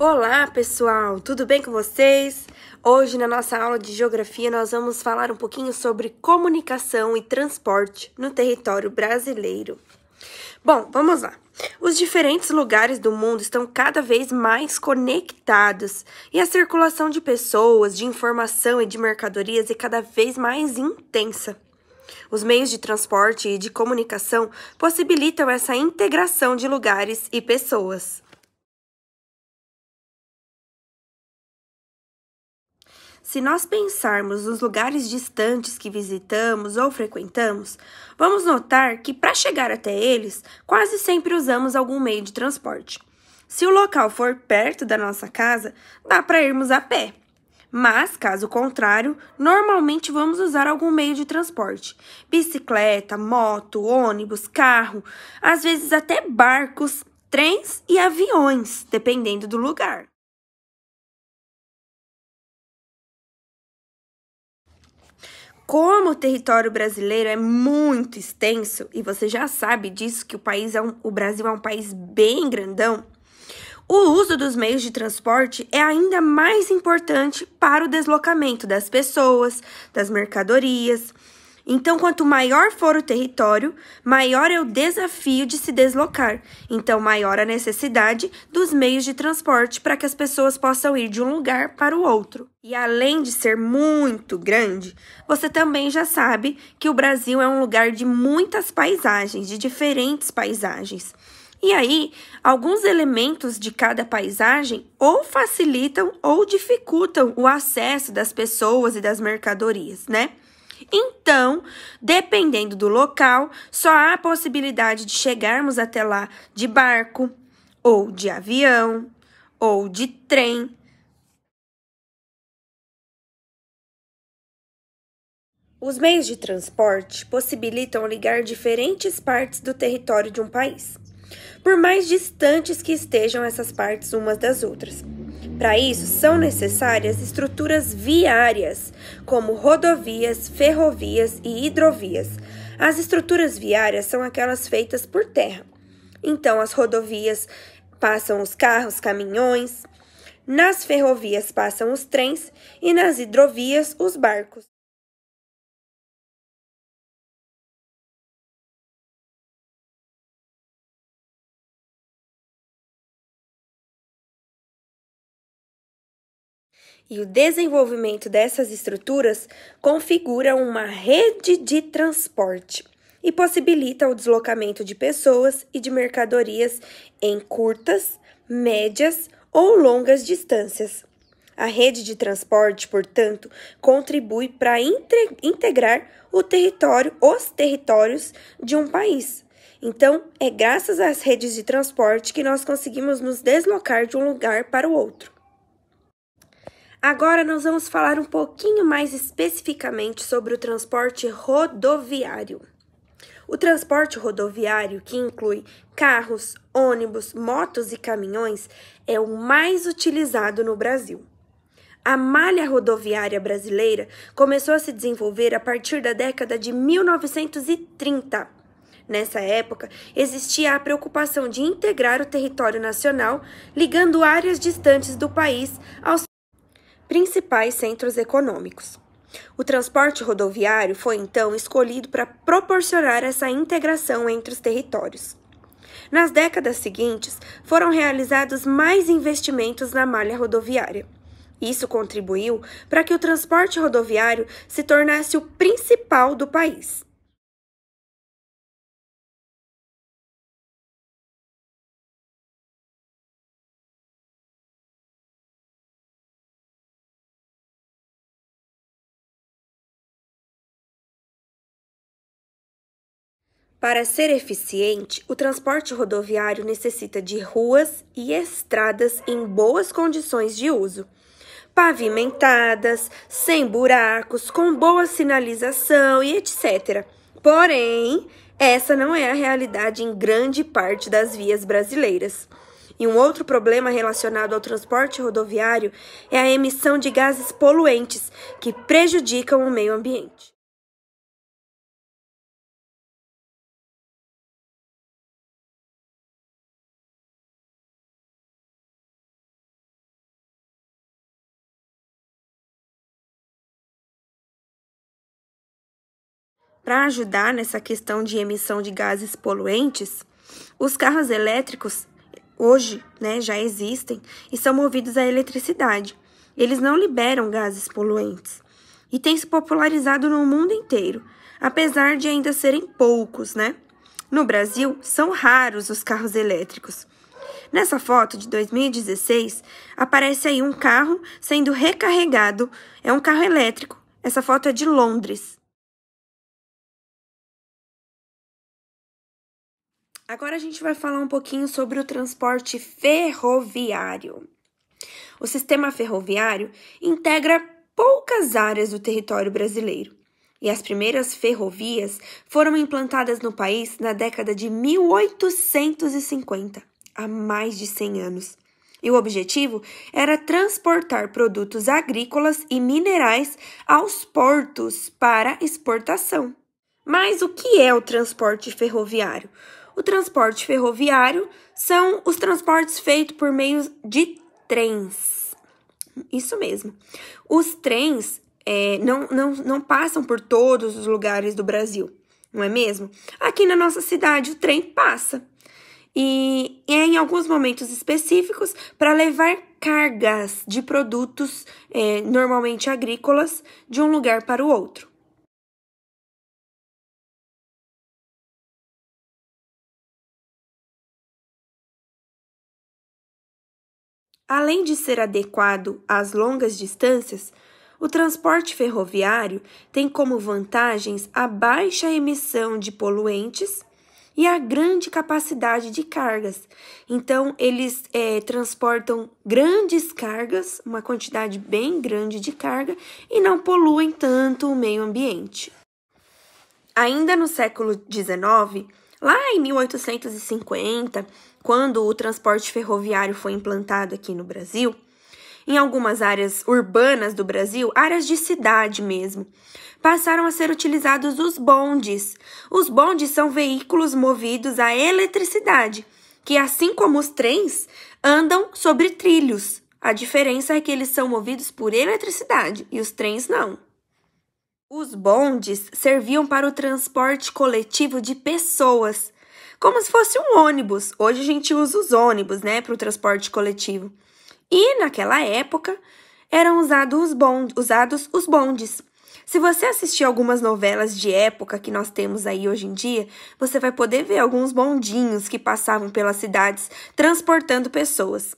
Olá, pessoal! Tudo bem com vocês? Hoje, na nossa aula de Geografia, nós vamos falar um pouquinho sobre comunicação e transporte no território brasileiro. Bom, vamos lá. Os diferentes lugares do mundo estão cada vez mais conectados e a circulação de pessoas, de informação e de mercadorias é cada vez mais intensa. Os meios de transporte e de comunicação possibilitam essa integração de lugares e pessoas. Se nós pensarmos nos lugares distantes que visitamos ou frequentamos, vamos notar que para chegar até eles, quase sempre usamos algum meio de transporte. Se o local for perto da nossa casa, dá para irmos a pé. Mas, caso contrário, normalmente vamos usar algum meio de transporte. Bicicleta, moto, ônibus, carro, às vezes até barcos, trens e aviões, dependendo do lugar. Como o território brasileiro é muito extenso, e você já sabe disso, que o Brasil é um país bem grandão, o uso dos meios de transporte é ainda mais importante para o deslocamento das pessoas, das mercadorias. Então, quanto maior for o território, maior é o desafio de se deslocar. Então, maior a necessidade dos meios de transporte para que as pessoas possam ir de um lugar para o outro. E além de ser muito grande, você também já sabe que o Brasil é um lugar de muitas paisagens, de diferentes paisagens. E aí, alguns elementos de cada paisagem ou facilitam ou dificultam o acesso das pessoas e das mercadorias, né? Então, dependendo do local, só há a possibilidade de chegarmos até lá de barco, ou de avião, ou de trem. Os meios de transporte possibilitam ligar diferentes partes do território de um país, por mais distantes que estejam essas partes umas das outras. Para isso, são necessárias estruturas viárias, como rodovias, ferrovias e hidrovias. As estruturas viárias são aquelas feitas por terra. Então, as rodovias passam os carros, caminhões, nas ferrovias passam os trens e nas hidrovias os barcos. E o desenvolvimento dessas estruturas configura uma rede de transporte e possibilita o deslocamento de pessoas e de mercadorias em curtas, médias ou longas distâncias. A rede de transporte, portanto, contribui para integrar os territórios de um país. Então, é graças às redes de transporte que nós conseguimos nos deslocar de um lugar para o outro. Agora nós vamos falar um pouquinho mais especificamente sobre o transporte rodoviário. O transporte rodoviário, que inclui carros, ônibus, motos e caminhões, é o mais utilizado no Brasil. A malha rodoviária brasileira começou a se desenvolver a partir da década de 1930. Nessa época, existia a preocupação de integrar o território nacional, ligando áreas distantes do país aos principais centros econômicos. O transporte rodoviário foi então escolhido para proporcionar essa integração entre os territórios. Nas décadas seguintes, foram realizados mais investimentos na malha rodoviária. Isso contribuiu para que o transporte rodoviário se tornasse o principal do país. Para ser eficiente, o transporte rodoviário necessita de ruas e estradas em boas condições de uso, pavimentadas, sem buracos, com boa sinalização e etc. Porém, essa não é a realidade em grande parte das vias brasileiras. E um outro problema relacionado ao transporte rodoviário é a emissão de gases poluentes que prejudicam o meio ambiente. para ajudar nessa questão de emissão de gases poluentes, os carros elétricos hoje, né, já existem e são movidos a eletricidade. Eles não liberam gases poluentes e têm se popularizado no mundo inteiro, apesar de ainda serem poucos, né? No Brasil, são raros os carros elétricos. Nessa foto de 2016, aparece aí um carro sendo recarregado. É um carro elétrico. Essa foto é de Londres. Agora a gente vai falar um pouquinho sobre o transporte ferroviário. O sistema ferroviário integra poucas áreas do território brasileiro. E as primeiras ferrovias foram implantadas no país na década de 1850, há mais de 100 anos. E o objetivo era transportar produtos agrícolas e minerais aos portos para exportação. Mas o que é o transporte ferroviário? O transporte ferroviário são os transportes feitos por meio de trens. Isso mesmo. Os trens não passam por todos os lugares do Brasil, não é mesmo? Aqui na nossa cidade o trem passa. E é em alguns momentos específicos para levar cargas de produtos, normalmente agrícolas, de um lugar para o outro. Além de ser adequado às longas distâncias, o transporte ferroviário tem como vantagens a baixa emissão de poluentes e a grande capacidade de cargas. Então, eles transportam grandes cargas, uma quantidade bem grande de carga, e não poluem tanto o meio ambiente. Ainda no século XIX, lá em 1850, quando o transporte ferroviário foi implantado aqui no Brasil, em algumas áreas urbanas do Brasil, áreas de cidade mesmo, passaram a ser utilizados os bondes. Os bondes são veículos movidos a eletricidade, que, assim como os trens, andam sobre trilhos. A diferença é que eles são movidos por eletricidade e os trens não. Os bondes serviam para o transporte coletivo de pessoas, como se fosse um ônibus. Hoje a gente usa os ônibus, né, para o transporte coletivo. E, naquela época, eram usados os bondes. Se você assistir algumas novelas de época que nós temos aí hoje em dia, você vai poder ver alguns bondinhos que passavam pelas cidades transportando pessoas.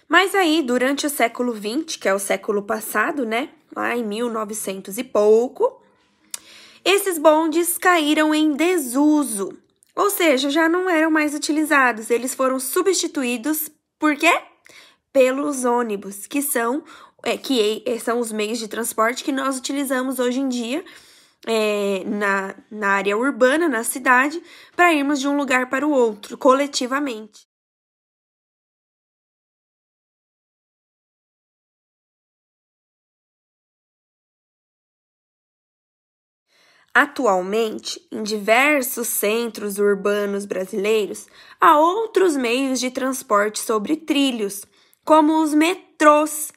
Mas aí, durante o século XX, que é o século passado, né? Lá em 1900 e pouco, esses bondes caíram em desuso. Ou seja, já não eram mais utilizados. Eles foram substituídos por quê? Pelos ônibus, que são os meios de transporte que nós utilizamos hoje em dia na área urbana, na cidade, para irmos de um lugar para o outro, coletivamente. Atualmente, em diversos centros urbanos brasileiros, há outros meios de transporte sobre trilhos, como os metrôs.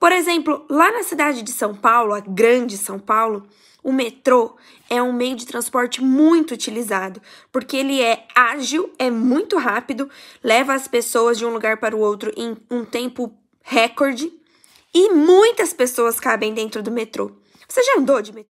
Por exemplo, lá na cidade de São Paulo, a grande São Paulo, o metrô é um meio de transporte muito utilizado, porque ele é ágil, é muito rápido, leva as pessoas de um lugar para o outro em um tempo recorde e muitas pessoas cabem dentro do metrô. Você já andou de metrô?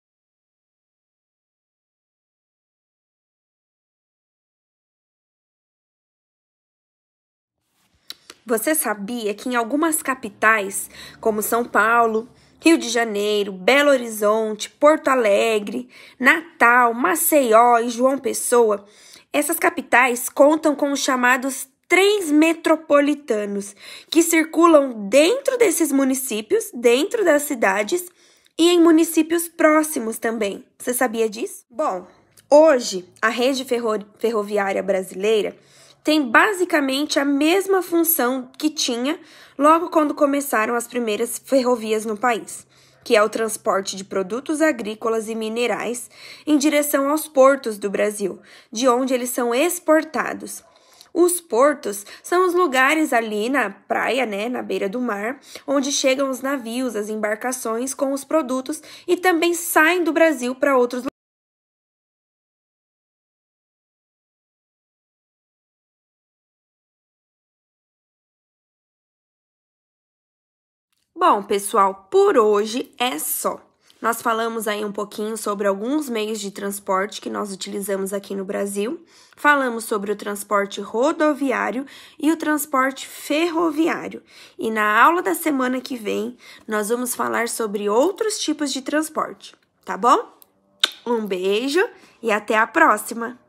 Você sabia que em algumas capitais, como São Paulo, Rio de Janeiro, Belo Horizonte, Porto Alegre, Natal, Maceió e João Pessoa, essas capitais contam com os chamados trens metropolitanos, que circulam dentro desses municípios, dentro das cidades e em municípios próximos também. Você sabia disso? Bom, hoje a rede ferroviária brasileira tem basicamente a mesma função que tinha logo quando começaram as primeiras ferrovias no país. que é o transporte de produtos agrícolas e minerais em direção aos portos do Brasil, de onde eles são exportados. Os portos são os lugares ali na praia, né, na beira do mar, onde chegam os navios, as embarcações com os produtos e também saem do Brasil para outros lugares. Bom, pessoal, por hoje é só. Nós falamos aí um pouquinho sobre alguns meios de transporte que nós utilizamos aqui no Brasil. Falamos sobre o transporte rodoviário e o transporte ferroviário. E na aula da semana que vem, nós vamos falar sobre outros tipos de transporte, tá bom? Um beijo e até a próxima!